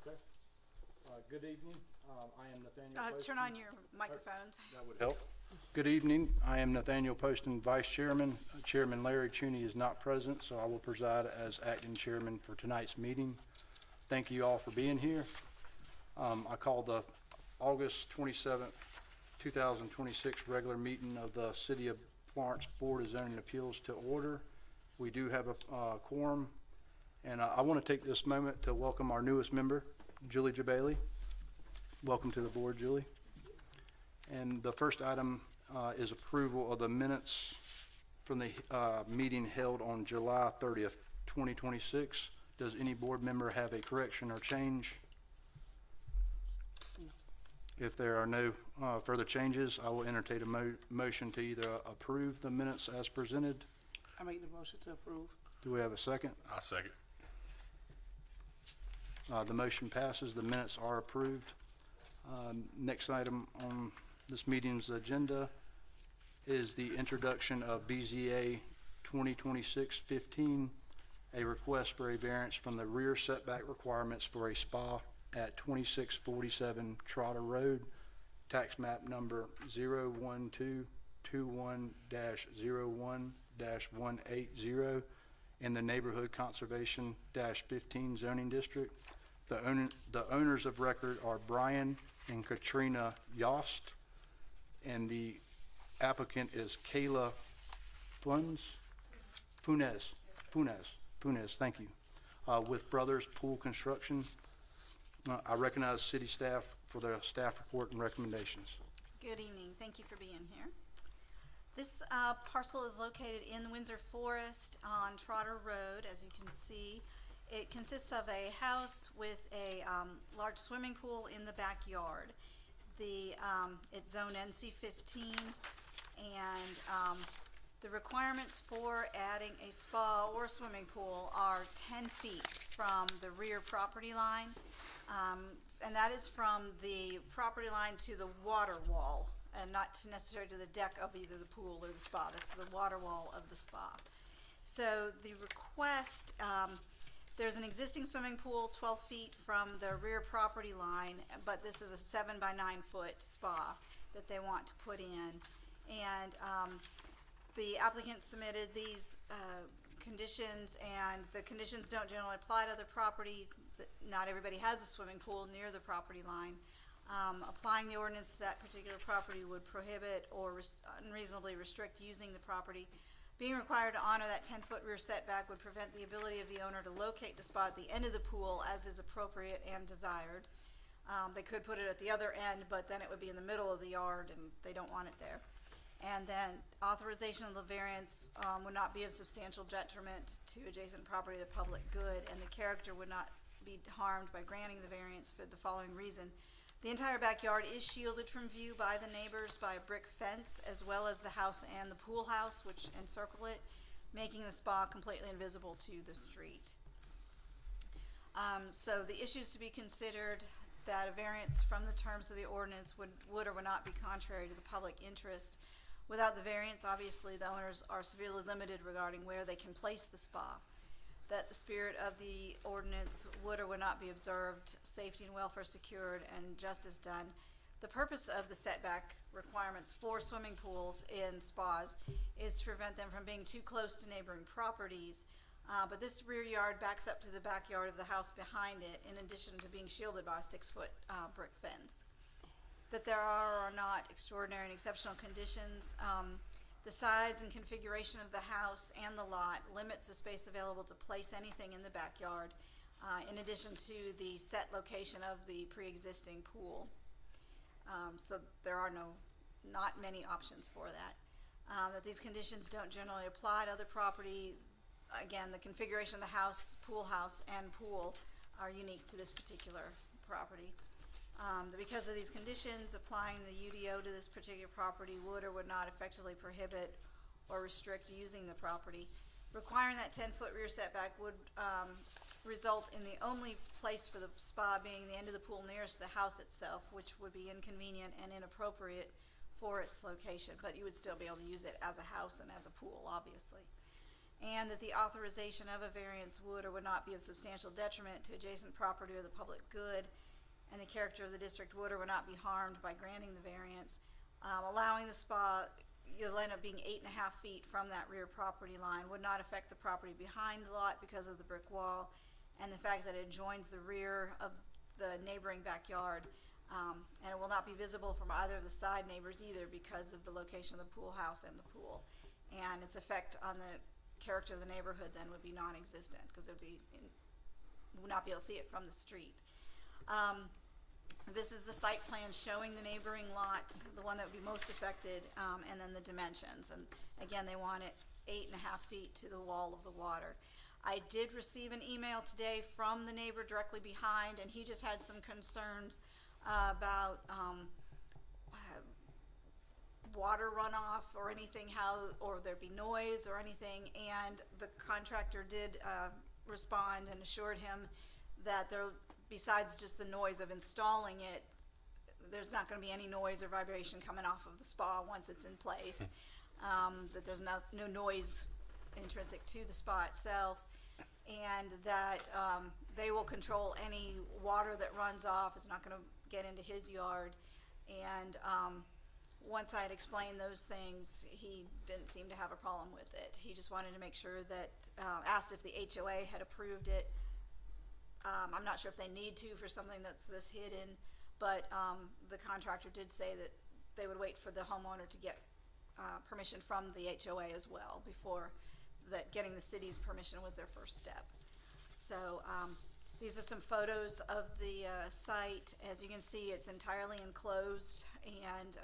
Okay. Good evening. I am Nathaniel Poston. Turn on your microphones. That would help. Good evening. I am Nathaniel Poston, Vice Chairman. Chairman Larry Cheney is not present, so I will preside as acting chairman for tonight's meeting. Thank you all for being here. I call the August 27th, 2026 regular meeting of the City of Florence Board of Zoning Appeals to order. We do have a quorum, and I want to take this moment to welcome our newest member, Julie Jabali. Welcome to the board, Julie. And the first item is approval of the minutes from the meeting held on July 30th, 2026. Does any board member have a correction or change? If there are no further changes, I will entertain a motion to either approve the minutes as presented. I make the motion to approve. Do we have a second? I'll second. The motion passes. The minutes are approved. Next item on this meeting's agenda is the introduction of BZA 2026-15, a request for a variance from the rear setback requirements for a spa at 2647 Trotter Road, tax map number 01221-01-180 in the Neighborhood Conservation-15 zoning district. The owners of record are Brian and Katrina Yost, and the applicant is Kayla Funes, thank you, with Brothers Pool Construction. I recognize city staff for their staff report and recommendations. Good evening. Thank you for being here. This parcel is located in Windsor Forest on Trotter Road, as you can see. It consists of a house with a large swimming pool in the backyard. It's zone NC15, and the requirements for adding a spa or swimming pool are 10 feet from the rear property line, and that is from the property line to the water wall, and not necessarily to the deck of either the pool or the spa. That's the water wall of the spa. So the request, there's an existing swimming pool 12 feet from the rear property line, but this is a 7 by 9 foot spa that they want to put in. And the applicant submitted these conditions, and the conditions don't generally apply to the property. Not everybody has a swimming pool near the property line. Applying the ordinance to that particular property would prohibit or unreasonably restrict using the property. Being required to honor that 10-foot rear setback would prevent the ability of the owner to locate the spa at the end of the pool as is appropriate and desired. They could put it at the other end, but then it would be in the middle of the yard, and they don't want it there. And then authorization of the variance would not be of substantial detriment to adjacent property of the public good, and the character would not be harmed by granting the variance for the following reason. The entire backyard is shielded from view by the neighbors by a brick fence, as well as the house and the pool house, which encircle it, making the spa completely invisible to the street. So the issues to be considered, that a variance from the terms of the ordinance would or would not be contrary to the public interest. Without the variance, obviously, the owners are severely limited regarding where they can place the spa. That the spirit of the ordinance would or would not be observed, safety and welfare secured, and justice done. The purpose of the setback requirements for swimming pools in spas is to prevent them from being too close to neighboring properties. But this rear yard backs up to the backyard of the house behind it, in addition to being shielded by a 6-foot brick fence. That there are or not extraordinary and exceptional conditions. The size and configuration of the house and the lot limits the space available to place anything in the backyard, in addition to the set location of the pre-existing pool. So there are not many options for that. That these conditions don't generally apply to other property. Again, the configuration of the house, pool house, and pool are unique to this particular property. Because of these conditions, applying the UDO to this particular property would or would not effectively prohibit or restrict using the property. Requiring that 10-foot rear setback would result in the only place for the spa being the end of the pool nearest the house itself, which would be inconvenient and inappropriate for its location, but you would still be able to use it as a house and as a pool, obviously. and that the authorization of a variance would or would not be of substantial detriment to adjacent property or the public good, and the character of the district would or would not be harmed by granting the variance. Allowing the spa, you'll end up being 8.5 feet from that rear property line, would not affect the property behind the lot because of the brick wall, and the fact that it joins the rear of the neighboring backyard. And it will not be visible from either of the side neighbors either because of the location of the pool house and the pool. And its effect on the character of the neighborhood then would be non-existent, because it would be, would not be able to see it from the street. This is the site plan showing the neighboring lot, the one that would be most affected, and then the dimensions. And again, they want it 8.5 feet to the wall of the water. I did receive an email today from the neighbor directly behind, and he just had some concerns about water runoff or anything, or there be noise or anything, and the contractor did respond and assured him that there, besides just the noise of installing it, there's not going to be any noise or vibration coming off of the spa once it's in place, that there's no noise intrinsic to the spa itself, and that they will control any water that runs off. It's not going to get into his yard. And once I had explained those things, he didn't seem to have a problem with it. He just wanted to make sure that, asked if the HOA had approved it. I'm not sure if they need to for something that's this hidden, but the contractor did say that they would wait for the homeowner to get permission from the HOA as well, before that getting the city's permission was their first step. So these are some photos of the site. As you can see, it's entirely enclosed, and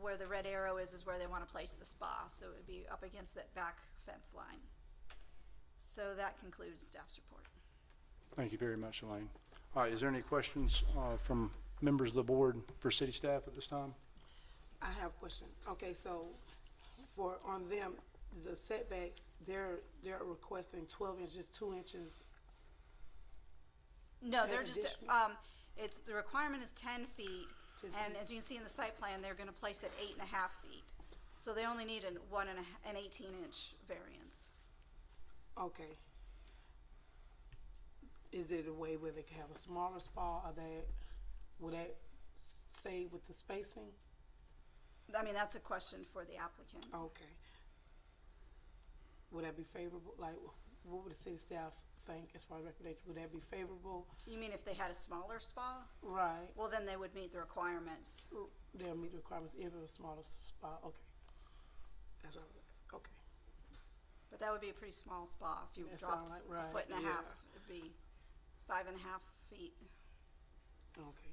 where the red arrow is where they want to place the spa, so it would be up against that back fence line. So that concludes staff's report. Thank you very much, Elaine. All right, is there any questions from members of the board for city staff at this time? I have a question. Okay, so for, on them, the setbacks, they're requesting 12 inches, 2 inches. No, Is they're that just, additional? it's, the requirement is 10 feet, 10 and feet. as you can see in the site plan, they're gonna place it 8.5 feet. So they only need an 18-inch variance. Okay. Is it a way where they can have a smaller spa, or that, would that say with the spacing? I mean, that's a question for the applicant. Okay. Would that be favorable? Like, what would the city staff think as far as recommendation? Would that be favorable? You mean if they had a smaller spa? Right. Well, then they would meet the requirements. They'll meet the requirements if it was a smaller spa. Okay. That's what I was asking. Okay. But that would be a pretty small spa. If you That dropped sound like- a right, foot and a yeah. half, it'd be 5.5 feet. Okay,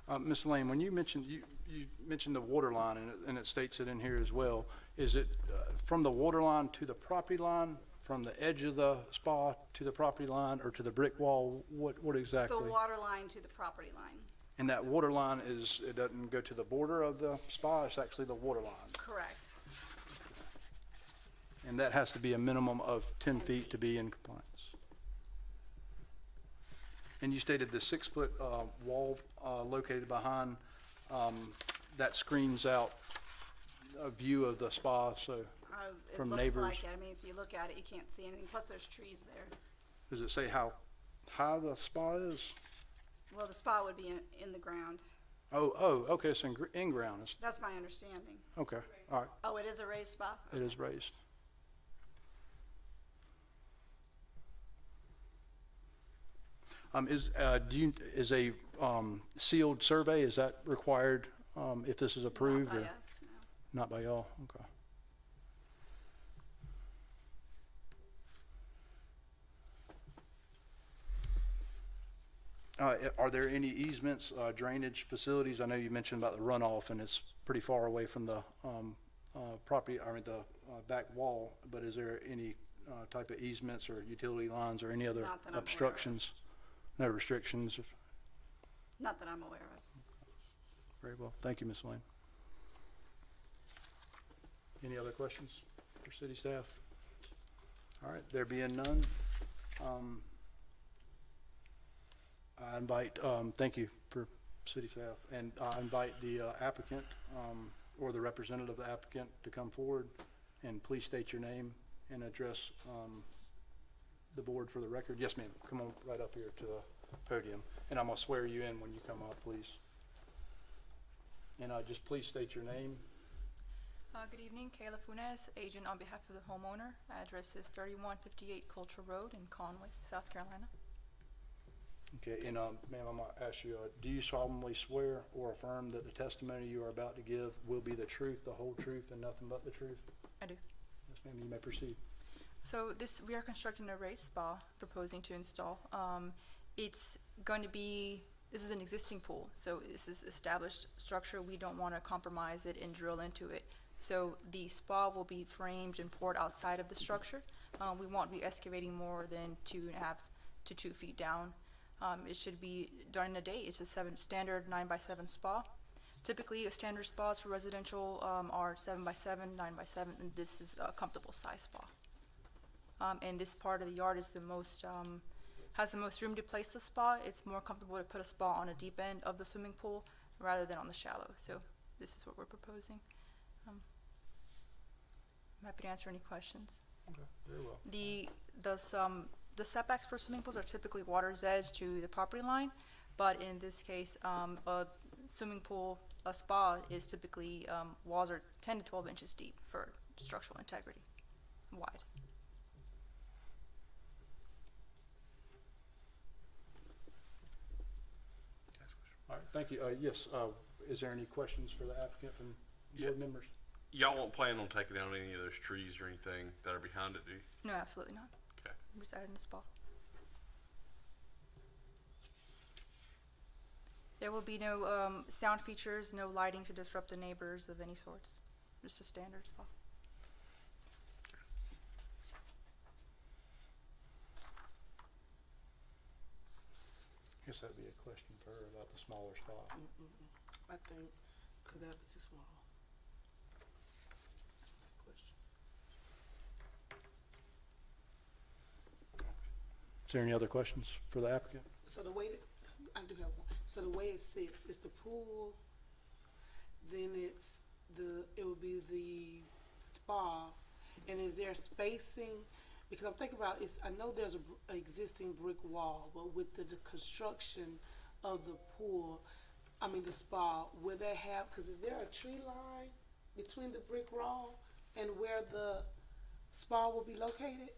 yeah. Ms. Lane, when you mentioned, you mentioned the water line, and it states it in here as well. Is it from the water line to the property line, from the edge of the spa to the property line, or to the brick wall? What exactly? The water line to the property line. And that water line is, it doesn't go to the border of the spa, it's actually the water line. Correct. And that has to be a minimum of 10 10 feet to be in compliance. And you stated the 6-foot wall located behind, that screens out a view of the spa, so from It neighbors. looks like it. I mean, if you look at it, you can't see anything. Plus, there's trees there. Does it say how high the spa is? Well, the spa would be in the ground. Oh, okay, it's in ground. That's my understanding. Okay, all right, Oh, it is a raised spa? it is raised. Is a sealed survey, is that required if this is approved? Not by or us, no. Not by y'all, okay. Are there any easements, drainage facilities? I know you mentioned about the runoff, and it's pretty far away from the property, I mean, the back wall, but is there any type of easements or utility lines or any other Not that I'm aware of. obstructions? No restrictions? Not that I'm aware of. Very well. Thank you, Ms. Lane. Any other questions for city staff? All right, there being none, I invite, thank you for city staff, and I invite the applicant, or the representative of the applicant to come forward, and please state your name and address the board for the record. Yes, ma'am. Come on right up here to the podium, and I'm going to swear you in when you come up, please. And just please state your name. Good evening, Kayla Funes, agent on behalf of the homeowner. Address is 3158 Culture Road in Conway, South Carolina. Okay, and ma'am, I'm going to ask you, do you solemnly swear or affirm that the testimony you are about to give will be the truth, the whole truth, and nothing but the truth? I do. Yes, ma'am, you may proceed. So we are constructing a raised spa, proposing to install. It's going to be, this is an existing pool, so this is established structure. We don't want to compromise it and drill into it. So the spa will be framed and poured outside of the structure. We won't be excavating more than 2.5 to 2 feet down. It should be done in a day. It's a standard 9x7 spa. Typically, a standard spas for residential are 7x7, 9x7, and this is a comfortable size spa. And this part of the yard is the most, has the most room to place the spa. It's more comfortable to put a spa on a deep end of the swimming pool rather than on the shallow. So this is what we're proposing. I'm happy to answer any questions. Okay, very well. The setbacks for swimming pools are typically water's edge to the property line, but in this case, a swimming pool, a spa is typically, walls are 10 to 12 inches deep for structural integrity, wide. All right, thank you. Yes, is there any questions for the applicant from board members? Y'all won't plan on taking down any of those trees or anything that are behind it, do you? No, absolutely not. Okay. I'm just adding a spa. There will be no sound features, no lighting to disrupt the neighbors of any sorts. Just a standard spa. I guess that'd be a question for her about the smaller spot. I think, could that be too small? Questions? Is there any other questions for the applicant? So the way that, I do have one. So the way it sits, it's the pool, then it's it would be the spa, and is there spacing? Because I'm thinking about, I know there's a existing brick wall, but with the construction of the pool, the spa, will that have, because is there a tree line between the brick wall and where the spa will be located?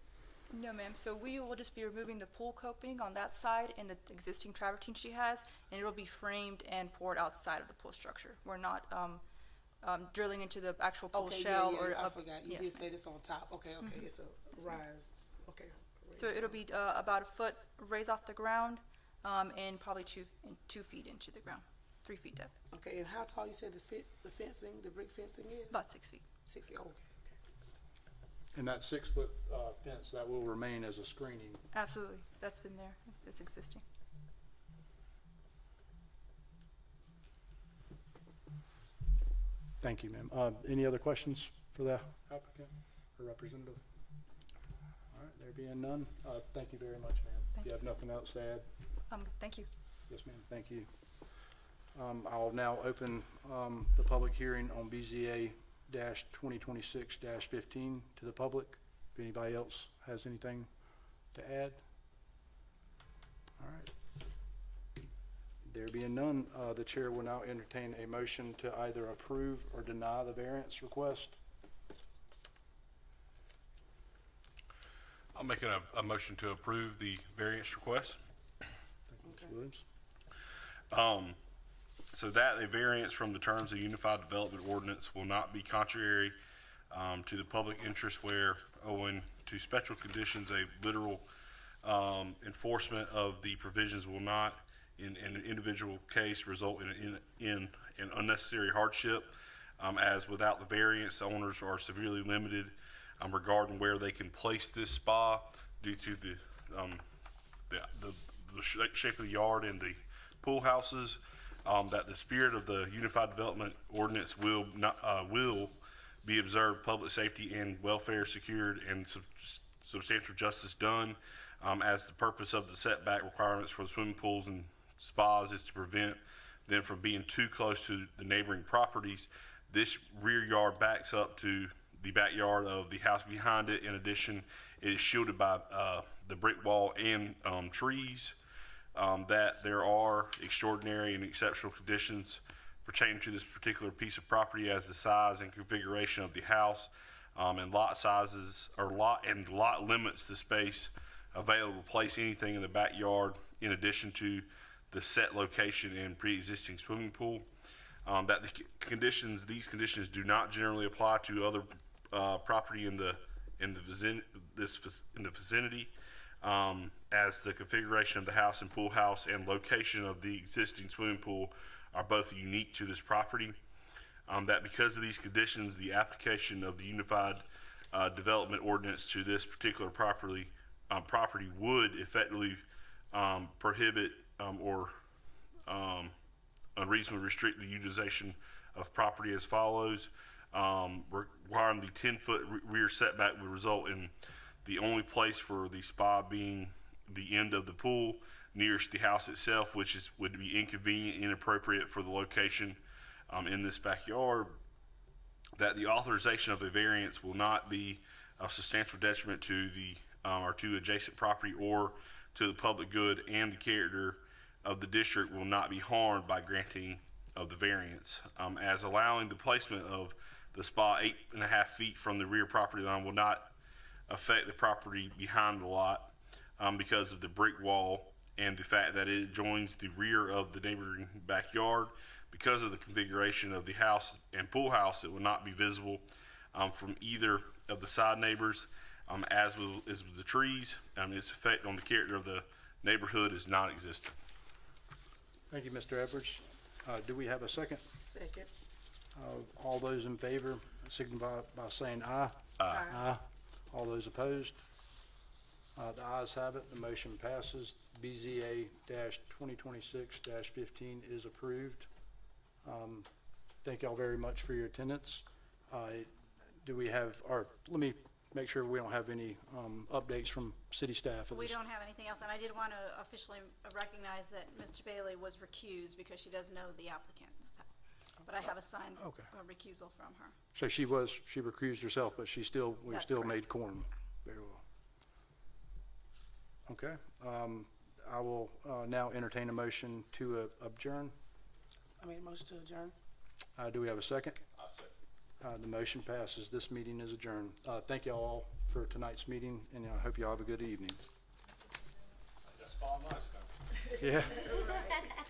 No, ma'am. So we will just be removing the pool coping on that side and the existing travertine she has, and it'll be framed and poured outside of the pool structure. We're not drilling into the actual pool Okay, shell yeah, or I forgot. You yes, did ma'am. say this on top. Okay, it's a rise. Okay. So it'll be about a foot raise off the ground, and probably 2 feet into the ground, 3 feet depth, Okay, and how tall you said the fencing, the brick fencing is? about 6 feet. 6 feet. Okay. And that 6-foot fence, that will remain as a screening. Absolutely, that's been there. It's existing. Thank you, ma'am. Any other questions for the applicant or representative? All right, there being none, thank you very much, ma'am. Thank You have nothing else to add? Thank you. Yes, ma'am, thank you. I'll now open the public hearing on BZA 2026-15 to the public. If anybody else has anything to add? All right. There being none, the chair will now entertain a motion to either approve or deny the variance request. I'll make a motion to approve the variance request. Thank you, Mr. Williams. So that a variance from the terms of Unified Development Ordinance will not be contrary to the public interest where, owing to special conditions, a literal enforcement of the provisions will not, in an individual case, result in an unnecessary hardship, as without the variance, owners are severely limited regarding where they can place this spa due to the shape of the yard and the pool houses. That the spirit of the Unified Development Ordinance will be observed, public safety and welfare secured, and substantial justice done, as the purpose of the setback requirements for the swimming pools and spas is to prevent them from being too close to the neighboring properties. This rear yard backs up to the backyard of the house behind it. In addition, it is shielded by the brick wall and trees. That there are extraordinary and exceptional conditions pertaining to this particular piece of property, as the size and configuration of the house and lot sizes, or lot limits the space available to place anything in the backyard, in addition to the set location and pre-existing swimming pool. That these conditions do not generally apply to other property in the vicinity, as the configuration of the house and pool house and location of the existing swimming pool are both unique to this property. That because of these conditions, the application of the Unified Development Ordinance to this particular property would effectively prohibit or unreasonably restrict the utilization of property as follows. Requiring the 10-foot rear setback would result in the only place for the spa being the end of the pool nearest the house itself, which would be inconvenient and inappropriate for the location in this backyard. That the authorization of a variance will not be a substantial detriment to the or to adjacent property or to the public good, and the character of the district will not be harmed by granting of the variance, as allowing the placement of the spa 8.5 feet from the rear property line will not affect the property behind the lot because of the brick wall and the fact that it joins the rear of the neighboring backyard. Because of the configuration of the house and pool house, it will not be visible from either of the side neighbors, as with the trees. Its effect on the character of the neighborhood is non-existent. Thank you, Mr. Edwards. Do we have a second? Second. All those in favor signify by saying aye. Aye. All those opposed? The ayes have it. The motion passes. BZA-2026-15 is approved. Thank y'all very much for your attendance. Do we have, or let me make sure we don't have any updates from city staff. We don't have anything else, and I did want to officially recognize that Mr. Bailey was recused because she does know the applicant. So, but I have a signed Okay. recusal from her. So she recused herself, but we That's still correct. made quorum. Very well. Okay. I will now entertain a motion to adjourn. I made a motion to adjourn. Do we have a second? The motion passes. This meeting is adjourned. Thank you all for tonight's meeting, and I hope you all have a good evening. That's all nice. Yeah.